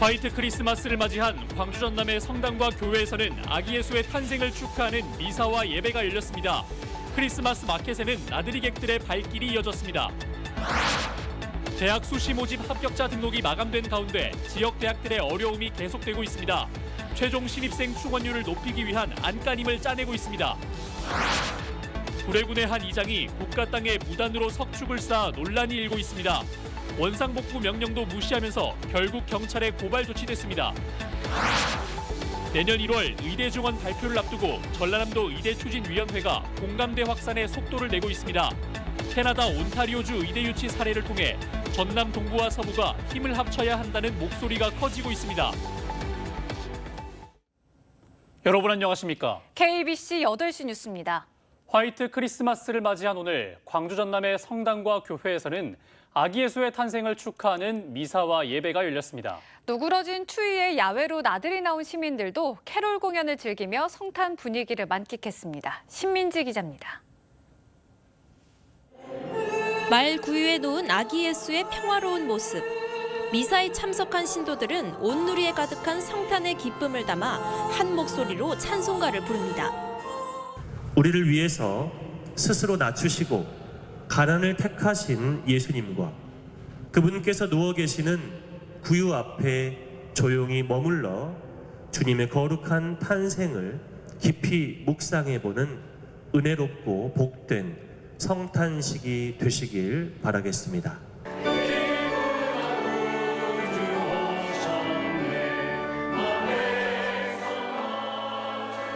화이트 크리스마스를 맞이한 광주 전남의 성당과 교회에서는 아기 예수의 탄생을 축하하는 미사와 예배가 열렸습니다. 크리스마스 마켓에는 나들이객들의 발길이 이어졌습니다. 대학 수시 모집 합격자 등록이 마감된 가운데 지역 대학들의 어려움이 계속되고 있습니다. 최종 신입생 충원율을 높이기 위한 안간힘을 짜내고 있습니다. 구례군의 한 이장이 국가 땅에 무단으로 석축을 쌓아 논란이 일고 있습니다. 원상복구 명령도 무시하면서 결국 경찰에 고발 조치됐습니다. 내년 1월 의대 중원 발표를 앞두고 전라남도 의대추진위원회가 공감대 확산에 속도를 내고 있습니다. 캐나다 온타리오주 의대 유치 사례를 통해 전남 동부와 서부가 힘을 합쳐야 한다는 목소리가 커지고 있습니다. 여러분 안녕하십니까? KBC 8시 뉴스입니다. 화이트 크리스마스를 맞이한 오늘 광주 전남의 성당과 교회에서는 아기 예수의 탄생을 축하하는 미사와 예배가 열렸습니다. 누그러진 추위에 야외로 나들이 나온 시민들도 캐롤 공연을 즐기며 성탄 분위기를 만끽했습니다. 신민지 기자입니다. 말 구유에 놓은 아기 예수의 평화로운 모습. 미사에 참석한 신도들은 온누리에 가득한 성탄의 기쁨을 담아 한 목소리로 찬송가를 부릅니다. 우리를 위해서 스스로 낮추시고 가난을 택하신 예수님과 그분께서 누워 계시는 구유 앞에 조용히 머물러 주님의 거룩한 탄생을 깊이 묵상해보는 은혜롭고 복된 성탄식이 되시길 바라겠습니다.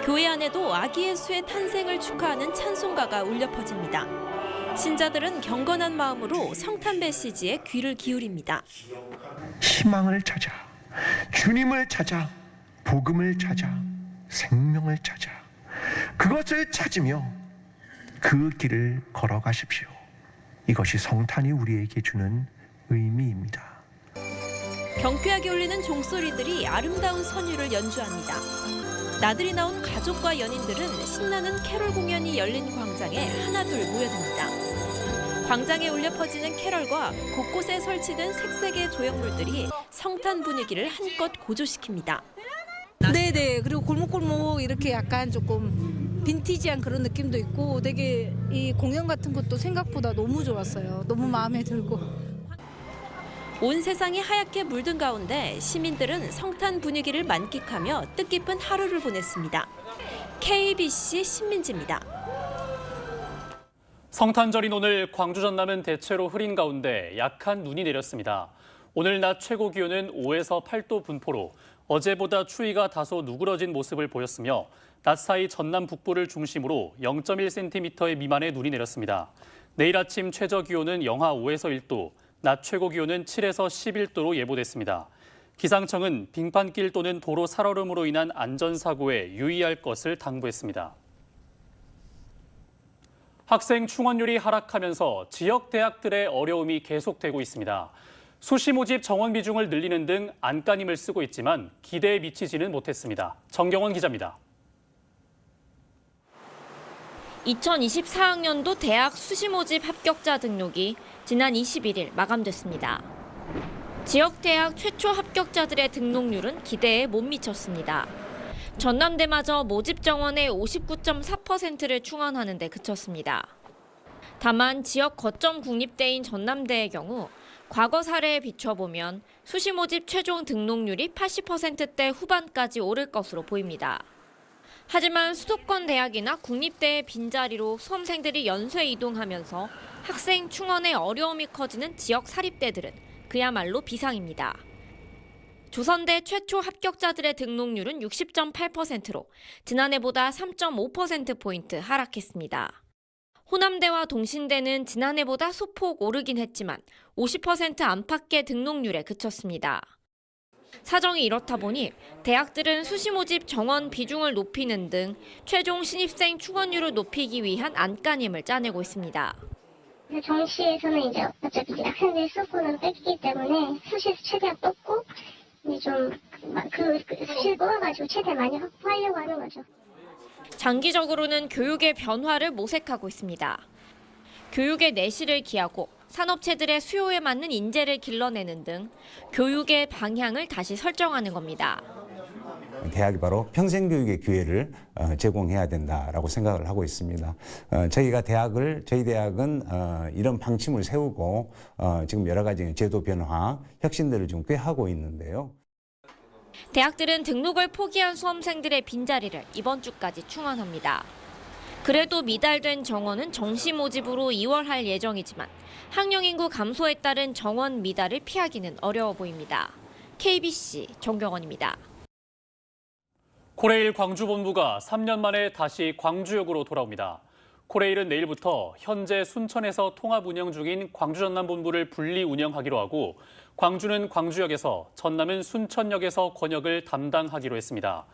교회 안에도 아기 예수의 탄생을 축하하는 찬송가가 울려 퍼집니다. 신자들은 경건한 마음으로 성탄 메시지에 귀를 기울입니다. 희망을 찾아, 주님을 찾아, 복음을 찾아, 생명을 찾아, 그것을 찾으며 그 길을 걸어가십시오. 이것이 성탄이 우리에게 주는 의미입니다. 경쾌하게 울리는 종소리들이 아름다운 선율을 연주합니다. 나들이 나온 가족과 연인들은 신나는 캐롤 공연이 열린 광장에 하나둘 모여듭니다. 광장에 울려 퍼지는 캐럴과 곳곳에 설치된 색색의 조형물들이 성탄 분위기를 한껏 고조시킵니다. 네네. 그리고 골목골목 이렇게 약간 조금 빈티지한 그런 느낌도 있고 되게 이 공연 같은 것도 생각보다 너무 좋았어요. 너무 마음에 들고. 온 세상이 하얗게 물든 가운데 시민들은 성탄 분위기를 만끽하며 뜻깊은 하루를 보냈습니다. KBC 신민지입니다. 성탄절인 오늘 광주 전남은 대체로 흐린 가운데 약한 눈이 내렸습니다. 오늘 낮 최고 기온은 5에서 8도 분포로 어제보다 추위가 다소 누그러진 모습을 보였으며 낮 사이 전남 북부를 중심으로 0.1cm의 미만의 눈이 내렸습니다. 내일 아침 최저 기온은 영하 5에서 1도, 낮 최고 기온은 7에서 11도로 예보됐습니다. 기상청은 빙판길 또는 도로 살얼음으로 인한 안전사고에 유의할 것을 당부했습니다. 학생 충원율이 하락하면서 지역 대학들의 어려움이 계속되고 있습니다. 수시 모집 정원 비중을 늘리는 등 안간힘을 쓰고 있지만 기대에 미치지는 못했습니다. 정경원 기자입니다. 2024학년도 대학 수시 모집 합격자 등록이 지난 21일 마감됐습니다. 지역 대학 최초 합격자들의 등록률은 기대에 못 미쳤습니다. 전남대마저 모집 정원의 59.4%를 충원하는 데 그쳤습니다. 다만 지역 거점 국립대인 전남대의 경우 과거 사례에 비춰보면 수시 모집 최종 등록률이 80%대 후반까지 오를 것으로 보입니다. 하지만 수도권 대학이나 국립대의 빈자리로 수험생들이 연쇄 이동하면서 학생 충원에 어려움이 커지는 지역 사립대들은 그야말로 비상입니다. 조선대 최초 합격자들의 등록률은 60.8%로 지난해보다 3.5%포인트 하락했습니다. 호남대와 동신대는 지난해보다 소폭 오르긴 했지만 50% 안팎의 등록률에 그쳤습니다. 사정이 이렇다 보니 대학들은 수시 모집 정원 비중을 높이는 등 최종 신입생 충원율을 높이기 위한 안간힘을 짜내고 있습니다. 정시에서는 이제 어차피 학생들이 수업권을 뺏기기 때문에 수시에서 최대한 뽑고 좀 수시를 뽑아가지고 최대한 많이 확보하려고 하는 거죠. 장기적으로는 교육의 변화를 모색하고 있습니다. 교육의 내실을 기하고 산업체들의 수요에 맞는 인재를 길러내는 등 교육의 방향을 다시 설정하는 겁니다. 대학이 바로 평생교육의 기회를 제공해야 된다라고 생각을 하고 있습니다. 저희 대학은 이런 방침을 세우고 지금 여러 가지 제도 변화, 혁신들을 좀 꾀하고 있는데요. 대학들은 등록을 포기한 수험생들의 빈자리를 이번 주까지 충원합니다. 그래도 미달된 정원은 정시 모집으로 2월 할 예정이지만 학령 인구 감소에 따른 정원 미달을 피하기는 어려워 보입니다. KBC 정경원입니다. 코레일 광주본부가 3년 만에 다시 광주역으로 돌아옵니다. 코레일은 내일부터 현재 순천에서 통합 운영 중인 광주 전남 본부를 분리 운영하기로 하고 광주는 광주역에서 전남은 순천역에서 권역을 담당하기로 했습니다.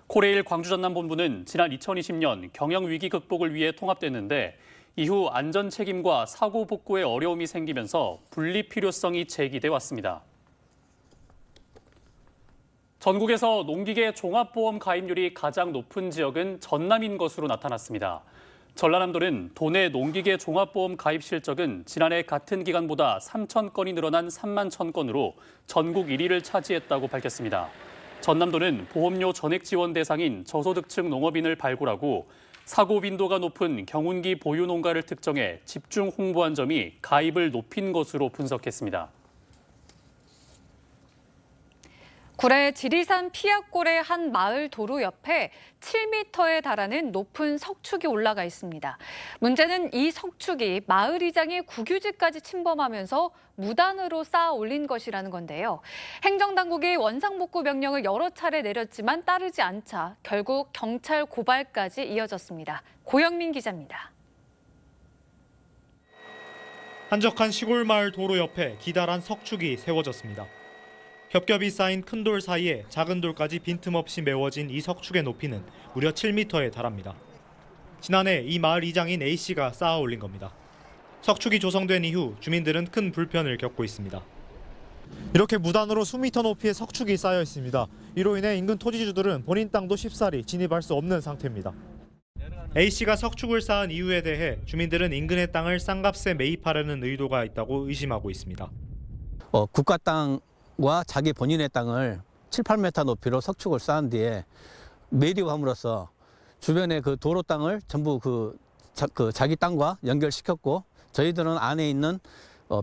코레일 광주 전남 본부는 지난 2020년 경영 위기 극복을 위해 통합됐는데 이후 안전 책임과 사고 복구에 어려움이 생기면서 분리 필요성이 제기돼 왔습니다. 전국에서 농기계 종합보험 가입률이 가장 높은 지역은 전남인 것으로 나타났습니다. 전라남도는 도내 농기계 종합보험 가입 실적은 지난해 같은 기간보다 3천 건이 늘어난 3만 1,000건으로 전국 1위를 차지했다고 밝혔습니다. 전남도는 보험료 전액 지원 대상인 저소득층 농업인을 발굴하고 사고 빈도가 높은 경운기 보유 농가를 특정해 집중 홍보한 점이 가입을 높인 것으로 분석했습니다. 구례 지리산 피약골의 한 마을 도로 옆에 7m에 달하는 높은 석축이 올라가 있습니다. 문제는 이 석축이 마을 이장의 국유지까지 침범하면서 무단으로 쌓아 올린 것이라는 건데요. 행정당국이 원상복구 명령을 여러 차례 내렸지만 따르지 않자 결국 경찰 고발까지 이어졌습니다. 고영민 기자입니다. 한적한 시골 마을 도로 옆에 기다란 석축이 세워졌습니다. 겹겹이 쌓인 큰 돌 사이에 작은 돌까지 빈틈없이 메워진 이 석축의 높이는 무려 7m에 달합니다. 지난해 이 마을 이장인 A씨가 쌓아 올린 겁니다. 석축이 조성된 이후 주민들은 큰 불편을 겪고 있습니다. 이렇게 무단으로 수미터 높이의 석축이 쌓여 있습니다. 이로 인해 인근 토지주들은 본인 땅도 쉽사리 진입할 수 없는 상태입니다. A씨가 석축을 쌓은 이유에 대해 주민들은 인근의 땅을 싼 값에 매입하려는 의도가 있다고 의심하고 있습니다. 국가 땅과 자기 본인의 땅을 7, 8m 높이로 석축을 쌓은 뒤에 매립함으로써 주변의 그 도로 땅을 전부 자기 땅과 연결시켰고 저희들은 안에 있는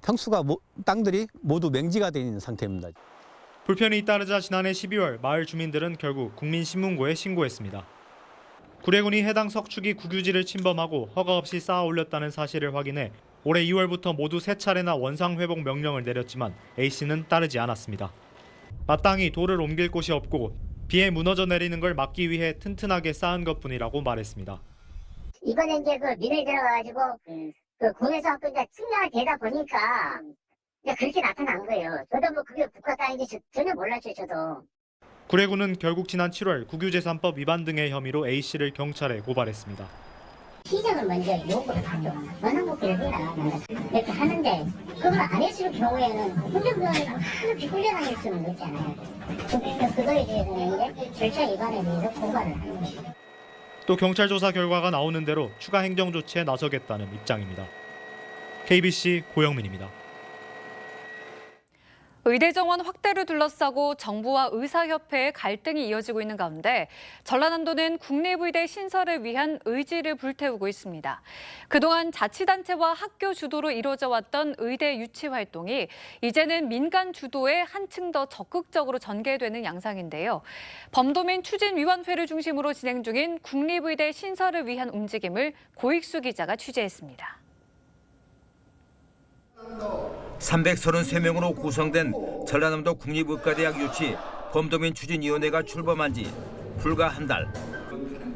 평수가 땅들이 모두 맹지가 돼 있는 상태입니다. 불편이 잇따르자 지난해 12월 마을 주민들은 결국 국민신문고에 신고했습니다. 구례군이 해당 석축이 국유지를 침범하고 허가 없이 쌓아 올렸다는 사실을 확인해 올해 2월부터 모두 3차례나 원상회복 명령을 내렸지만 A씨는 따르지 않았습니다. 마땅히 돌을 옮길 곳이 없고 비에 무너져 내리는 걸 막기 위해 튼튼하게 쌓은 것뿐이라고 말했습니다. 이번에 이제 그 민원이 들어가가지고 그 군에서 그 이제 측량을 대다 보니까 이제 그렇게 나타난 거예요. 저도 뭐 그게 국가 땅인지 전혀 몰랐죠, 저도. 구례군은 결국 지난 7월 국유재산법 위반 등의 혐의로 A씨를 경찰에 고발했습니다. 시장을 먼저 요구를 하죠. 원상복구를 해라. 이렇게 하는데 그걸 안 했을 경우에는 훈련병을 하루 훈련하실 수는 없잖아요. 그래서 그거에 대해서는 이제 절차 위반에 대해서 고발을 하는 거죠. 또 경찰 조사 결과가 나오는 대로 추가 행정 조치에 나서겠다는 입장입니다. KBC 고영민입니다. 의대 정원 확대를 둘러싸고 정부와 의사협회의 갈등이 이어지고 있는 가운데 전라남도는 국립의대 신설을 위한 의지를 불태우고 있습니다. 그동안 자치단체와 학교 주도로 이루어져 왔던 의대 유치 활동이 이제는 민간 주도에 한층 더 적극적으로 전개되는 양상인데요. 범도민 추진위원회를 중심으로 진행 중인 국립의대 신설을 위한 움직임을 고익수 기자가 취재했습니다. 333명으로 구성된 전라남도 국립의과대학 유치 범도민 추진위원회가 출범한 지 불과 한 달.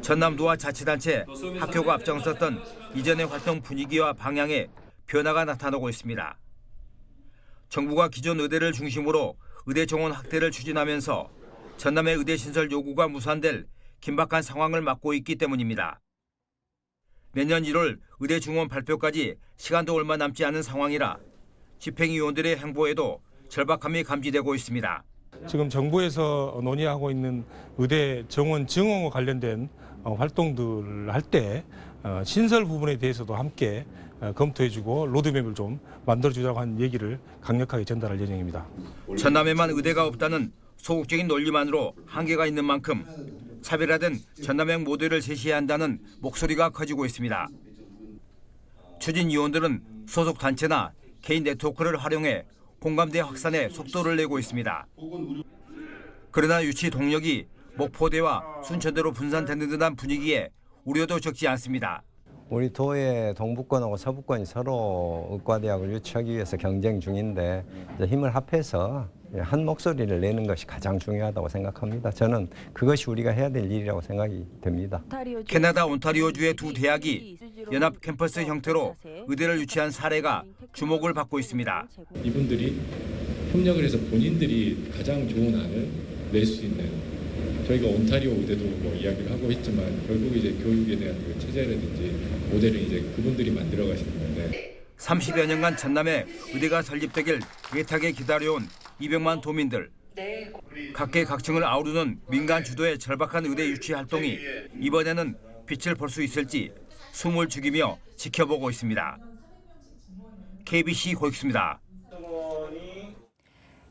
전남도와 자치단체, 학교가 앞장섰던 이전의 활동 분위기와 방향에 변화가 나타나고 있습니다. 정부가 기존 의대를 중심으로 의대 정원 확대를 추진하면서 전남의 의대 신설 요구가 무산될 긴박한 상황을 맞고 있기 때문입니다. 내년 1월 의대 중원 발표까지 시간도 얼마 남지 않은 상황이라 집행위원들의 행보에도 절박함이 감지되고 있습니다. 지금 정부에서 논의하고 있는 의대 정원 증원과 관련된 활동들을 할 때 신설 부분에 대해서도 함께 검토해주고 로드맵을 좀 만들어주자고 한 얘기를 강력하게 전달할 예정입니다. 전남에만 의대가 없다는 소극적인 논리만으로 한계가 있는 만큼 차별화된 전남행 모델을 제시해야 한다는 목소리가 커지고 있습니다. 추진위원들은 소속 단체나 개인 네트워크를 활용해 공감대 확산에 속도를 내고 있습니다. 그러나 유치 동력이 목포대와 순천대로 분산되는 듯한 분위기에 우려도 적지 않습니다. 우리 도의 동북권하고 서북권이 서로 의과대학을 유치하기 위해서 경쟁 중인데 이제 힘을 합해서 한 목소리를 내는 것이 가장 중요하다고 생각합니다. 저는 그것이 우리가 해야 될 일이라고 생각이 됩니다. 캐나다 온타리오주의 두 대학이 연합 캠퍼스 형태로 의대를 유치한 사례가 주목을 받고 있습니다. 이분들이 협력을 해서 본인들이 가장 좋은 안을 낼 수 있는, 저희가 온타리오 의대도 뭐 이야기를 하고 있지만 결국 이제 교육에 대한 그 체제라든지 모델을 이제 그분들이 만들어 가시는 건데, 30여 년간 전남에 의대가 설립되길 애타게 기다려온 200만 도민들. 각계각층을 아우르는 민간 주도의 절박한 의대 유치 활동이 이번에는 빛을 볼 수 있을지 숨을 죽이며 지켜보고 있습니다. KBC 고익수입니다.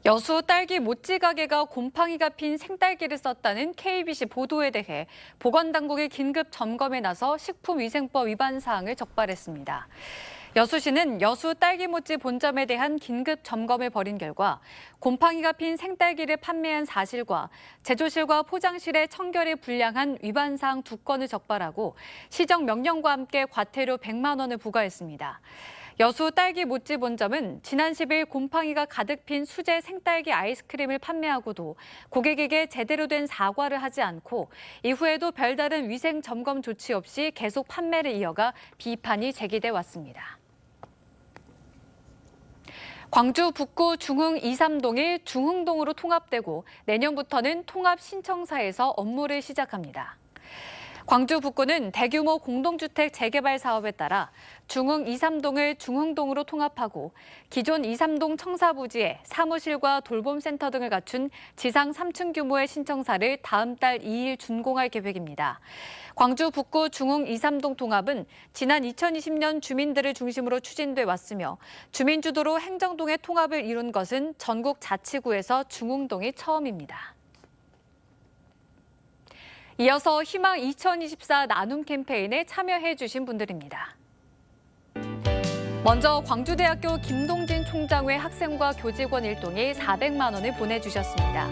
여수 딸기 모찌 가게가 곰팡이가 핀 생딸기를 썼다는 KBC 보도에 대해 보건당국이 긴급 점검에 나서 식품위생법 위반 사항을 적발했습니다. 여수시는 여수 딸기모찌 본점에 대한 긴급 점검을 벌인 결과 곰팡이가 핀 생딸기를 판매한 사실과 제조실과 포장실의 청결이 불량한 위반 사항 2건을 적발하고 시정 명령과 함께 과태료 100만 원을 부과했습니다. 여수 딸기 모찌 본점은 지난 10일 곰팡이가 가득 핀 수제 생딸기 아이스크림을 판매하고도 고객에게 제대로 된 사과를 하지 않고 이후에도 별다른 위생 점검 조치 없이 계속 판매를 이어가 비판이 제기돼 왔습니다. 광주 북구 중흥 2, 3동이 중흥동으로 통합되고 내년부터는 통합 신청사에서 업무를 시작합니다. 광주 북구는 대규모 공동주택 재개발 사업에 따라 중흥 2, 3동을 중흥동으로 통합하고 기존 2, 3동 청사부지에 사무실과 돌봄센터 등을 갖춘 지상 3층 규모의 신청사를 다음 달 2일 준공할 계획입니다. 광주 북구 중흥 2, 3동 통합은 지난 2020년 주민들을 중심으로 추진돼 왔으며 주민 주도로 행정동의 통합을 이룬 것은 전국 자치구에서 중흥동이 처음입니다. 이어서 희망 2024 나눔 캠페인에 참여해 주신 분들입니다. 먼저 광주대학교 김동진 총장회 학생과 교직원 일동이 400만 원을 보내주셨습니다.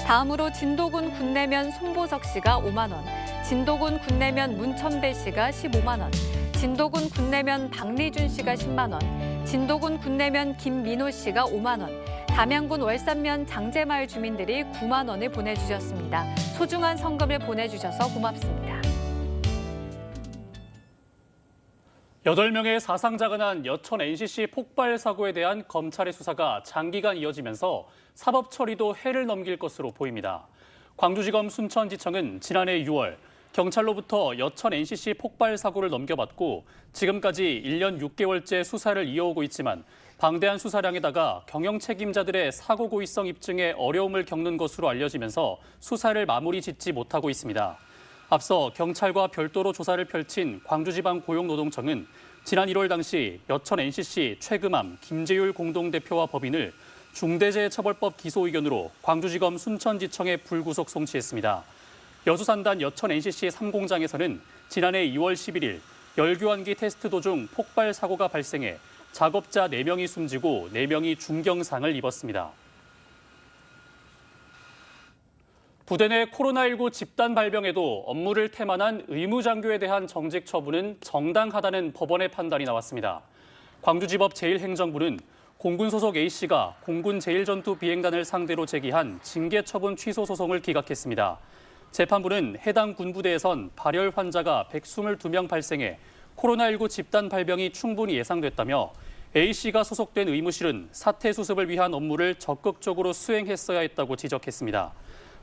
다음으로 진도군 군내면 손보석 씨가 5만 원, 진도군 군내면 문천배 씨가 15만 원, 진도군 군내면 박리준 씨가 10만 원, 진도군 군내면 김민호 씨가 5만 원, 담양군 월산면 장제마을 주민들이 9만 원을 보내주셨습니다. 소중한 성금을 보내주셔서 고맙습니다. 8명의 사상자가 난 여천 NCC 폭발 사고에 대한 검찰의 수사가 장기간 이어지면서 사법 처리도 해를 넘길 것으로 보입니다. 광주지검 순천지청은 지난해 6월 경찰로부터 여천 NCC 폭발 사고를 넘겨받고 지금까지 1년 6개월째 수사를 이어오고 있지만 방대한 수사량에다가 경영 책임자들의 사고 고의성 입증에 어려움을 겪는 것으로 알려지면서 수사를 마무리 짓지 못하고 있습니다. 앞서 경찰과 별도로 조사를 펼친 광주지방고용노동청은 지난 1월 당시 여천 NCC 최금암, 김재율 공동대표와 법인을 중대재해처벌법 기소 의견으로 광주지검 순천지청에 불구속 송치했습니다. 여수산단 여천 NCC 3공장에서는 지난해 2월 11일 열교환기 테스트 도중 폭발 사고가 발생해 작업자 4명이 숨지고 4명이 중경상을 입었습니다. 부대 내 코로나19 집단 발병에도 업무를 태만한 의무장교에 대한 정직 처분은 정당하다는 법원의 판단이 나왔습니다. 광주지법 제1행정부는 공군 소속 A씨가 공군 제1전투 비행단을 상대로 제기한 징계 처분 취소 소송을 기각했습니다. 재판부는 해당 군부대에선 발열 환자가 122명 발생해 코로나19 집단 발병이 충분히 예상됐다며 A씨가 소속된 의무실은 사태 수습을 위한 업무를 적극적으로 수행했어야 했다고 지적했습니다.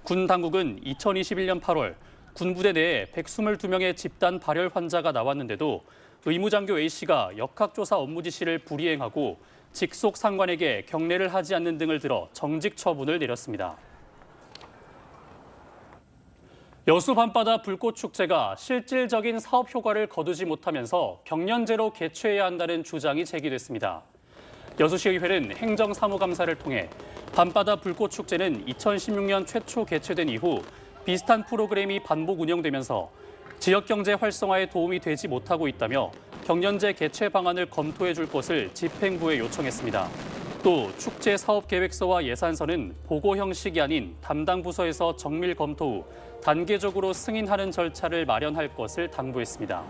군 당국은 2021년 8월 군부대 내에 122명의 집단 발열 환자가 나왔는데도 의무장교 A씨가 역학조사 업무 지시를 불이행하고 직속 상관에게 경례를 하지 않는 등을 들어 정직 처분을 내렸습니다. 여수 밤바다 불꽃축제가 실질적인 사업 효과를 거두지 못하면서 경년제로 개최해야 한다는 주장이 제기됐습니다. 여수시의회는 행정사무감사를 통해 밤바다 불꽃축제는 2016년 최초 개최된 이후 비슷한 프로그램이 반복 운영되면서 지역경제 활성화에 도움이 되지 못하고 있다며 경년제 개최 방안을 검토해 줄 것을 집행부에 요청했습니다. 또 축제 사업계획서와 예산서는 보고 형식이 아닌 담당 부서에서 정밀 검토 후 단계적으로 승인하는 절차를 마련할 것을 당부했습니다.